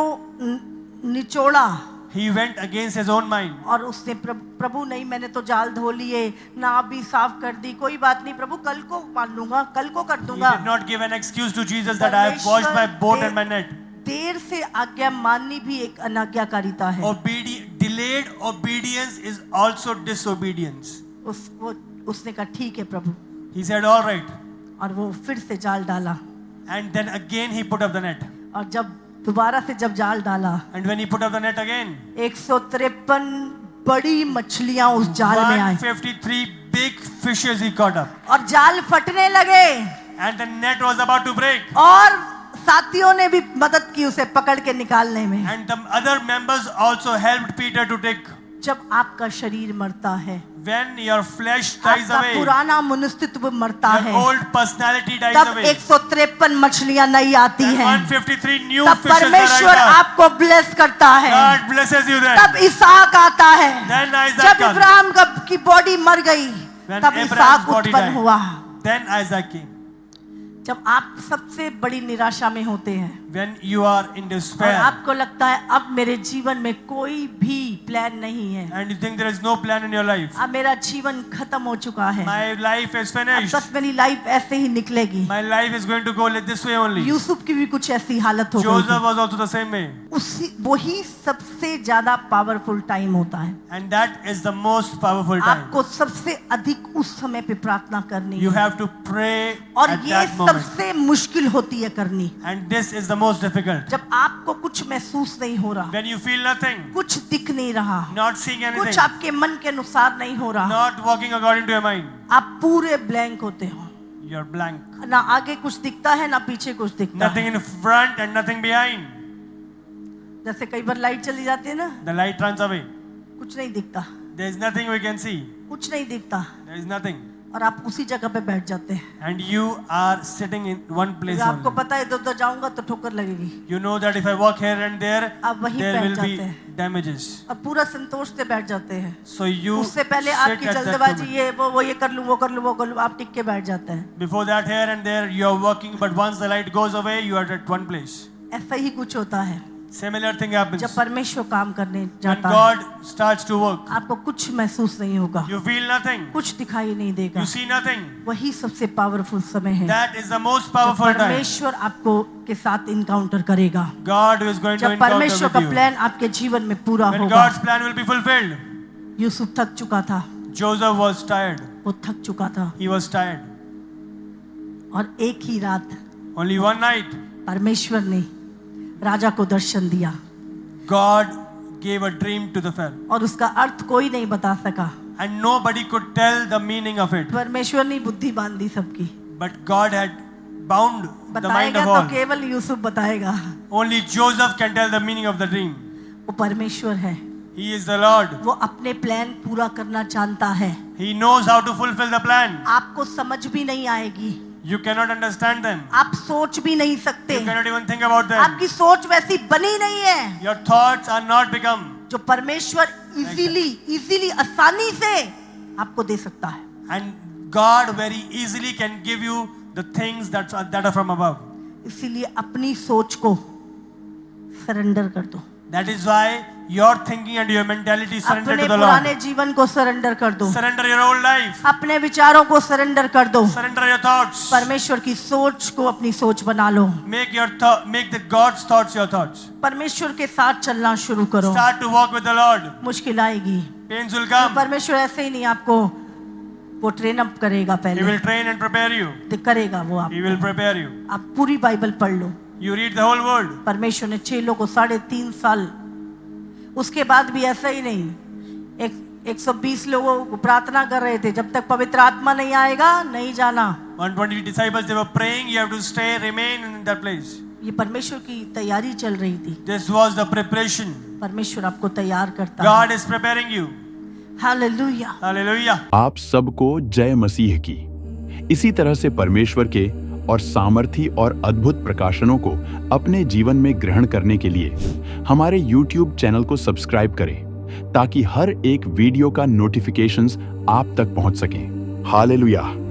निचोड़ा He went against his own mind. और उसने प्रभु नहीं, मैंने तो जाल धो लिए, नाव भी साफ कर दी, कोई बात नहीं प्रभु, कल को मान लूंगा, कल को कर He दूंगा। did not give an excuse to Jesus that I have washed my boat and my net. देर से आज्ञा माननी भी एक अनाज्ञाकारिता है। Delayed obedience is also disobedience. उसने कहा ठीक है प्रभु। He said all right. और वो फिर से जाल डाला। And then again he put up the net. और जब दोबारा से जब जाल डाला, And when he put up the net again, 153 बड़ी मछलियां उस जाल में आई। 153 big fishes he caught up. और जाल फटने लगे। And the net was about to break. और साथियों ने भी मदद की उसे पकड़ के निकालने में। And the other members also helped Peter to take. जब आपका शरीर मरता है, When your flesh dies आपका away, पुराना मनुष्यत्व मरता your है, old personality dies तब away. 153 मछलियां नई आती And हैं। 153 new तब fishes परमेश्वर arise up. आपको ब्लेस करता है। God blesses you then. तब इसहाक आता है। Then Isaac जब comes. इब्राहिम की बॉडी मर गई, When तब Abraham's इसहाक body उत्पन्न died. हुआ। Then Isaac came. जब आप सबसे बड़ी निराशा में होते हैं, When you are in और despair, आपको लगता है अब मेरे जीवन में कोई भी प्लान नहीं है, and you think there is no plan in your life, अब मेरा जीवन खत्म हो चुका है, my life is अब finished, बस मेरी लाइफ ऐसे ही निकलेगी। my life is going to go like this way only. Yusuf की भी कुछ ऐसी हालत हो गई Joseph थी। was also the same way. वही सबसे ज्यादा पावरफुल टाइम होता है। And that is the most powerful time. आपको सबसे अधिक उस समय पे प्रार्थना करनी You है, have to pray और at ये that moment. सबसे मुश्किल होती है करनी। And this is the most difficult. जब आपको कुछ महसूस नहीं हो रहा, When you feel nothing, कुछ दिख नहीं रहा, not seeing anything, कुछ आपके मन के अनुसार नहीं हो रहा, not walking according to your mind, आप पूरे ब्लैंक होते हो। you're blank. ना आगे कुछ दिखता है, ना पीछे कुछ दिखता Nothing है। in front and nothing behind. जैसे कई बार लाइट चली जाती है ना, The light runs away. कुछ नहीं दिखता, There is nothing we can see. कुछ नहीं दिखता, There is nothing. और आप उसी जगह पे बैठ जाते हैं। And you are sitting in one place आपको only. पता है इधर उधर जाऊंगा तो ठोकर लगेगी, You know that if I walk here and there, आप वहीं there बैठ will be जाते हैं। damages. और पूरा संतोष से बैठ जाते हैं। So you उससे पहले sit आपकी at that जल्दबाजी, moment. ये वो ये कर लूं, वो कर लूं, वो कर लूं, आप टिक के बैठ जाते हैं। Before that, here and there, you are working, but once the light goes away, you are at one place. ऐसा ही कुछ होता है Similar thing happens. जब परमेश्वर काम करने When जाता है। God starts to work, आपको कुछ महसूस नहीं होगा, you feel nothing. कुछ दिखाई नहीं देगा। You see nothing. वही सबसे पावरफुल समय है That is the most जब powerful time. परमेश्वर आपको के साथ इनकाउंटर करेगा, God is going to जब encounter परमेश्वर का with you. प्लान आपके जीवन में पूरा When होगा। God's plan will be fulfilled. Yusuf थक चुका था, Joseph was tired. वो थक चुका था, He was tired. और एक ही रात Only one night, परमेश्वर ने राजा को दर्शन दिया, God gave a dream to the Pharaoh. और उसका अर्थ कोई नहीं बता सका। And nobody could tell the meaning of it. परमेश्वर ने बुद्धि बांधी सबकी, But God had bound the mind बताएगा of तो all. केवल यूसुफ बताएगा। Only Joseph can tell the meaning of the dream. वो परमेश्वर है, He is the Lord. वो अपने प्लान पूरा करना जानता है। He knows how to fulfill the plan. आपको समझ भी नहीं आएगी, You cannot understand them. आप सोच भी नहीं सकते, You cannot even think about them. आपकी सोच वैसी बनी नहीं है। Your thoughts are not become. जो परमेश्वर इजीली आसानी से आपको दे सकता है। And God very easily can give you the things that are from above. इसीलिए अपनी सोच को सरेंडर कर दो, That is why your thinking and your mentality surrender अपने to the पुराने Lord. जीवन को सरेंडर कर दो, Surrender your old life. अपने विचारों को सरेंडर कर दो, Surrender your thoughts. परमेश्वर की सोच को अपनी सोच बना लो, Make the God's thoughts your thoughts. परमेश्वर के साथ चलना शुरू करो। Start to walk with the Lord. मुश्किल आएगी, Pains will come. परमेश्वर ऐसे ही नहीं आपको वो ट्रेन अप करेगा, He पहले will train and prepare you. करेगा वो। He will prepare you. आप पूरी बाइबल पढ़ लो, You read the whole word. परमेश्वर ने चेलों को 3.5 साल, उसके बाद भी ऐसा ही नहीं, 120 लोगों को प्रार्थना कर रहे थे, जब तक पवित्र आत्मा नहीं आएगा नहीं जाना। 120 disciples, they were praying. You have to stay, remain in that place. ये परमेश्वर की तैयारी चल रही थी। This was the preparation. परमेश्वर आपको तैयार करता है। God is preparing you. Hallelujah. Hallelujah. आप सबको जय मसीह की। इसी तरह से परमेश्वर के और सामर्थी और अद्भुत प्रकाशनों को अपने जीवन में ग्रहण करने के लिए हमारे YouTube चैनल को सब्सक्राइब करें ताकि हर एक वीडियो का नोटिफिकेशंस आप तक पहुंच सकें। हालेलुया।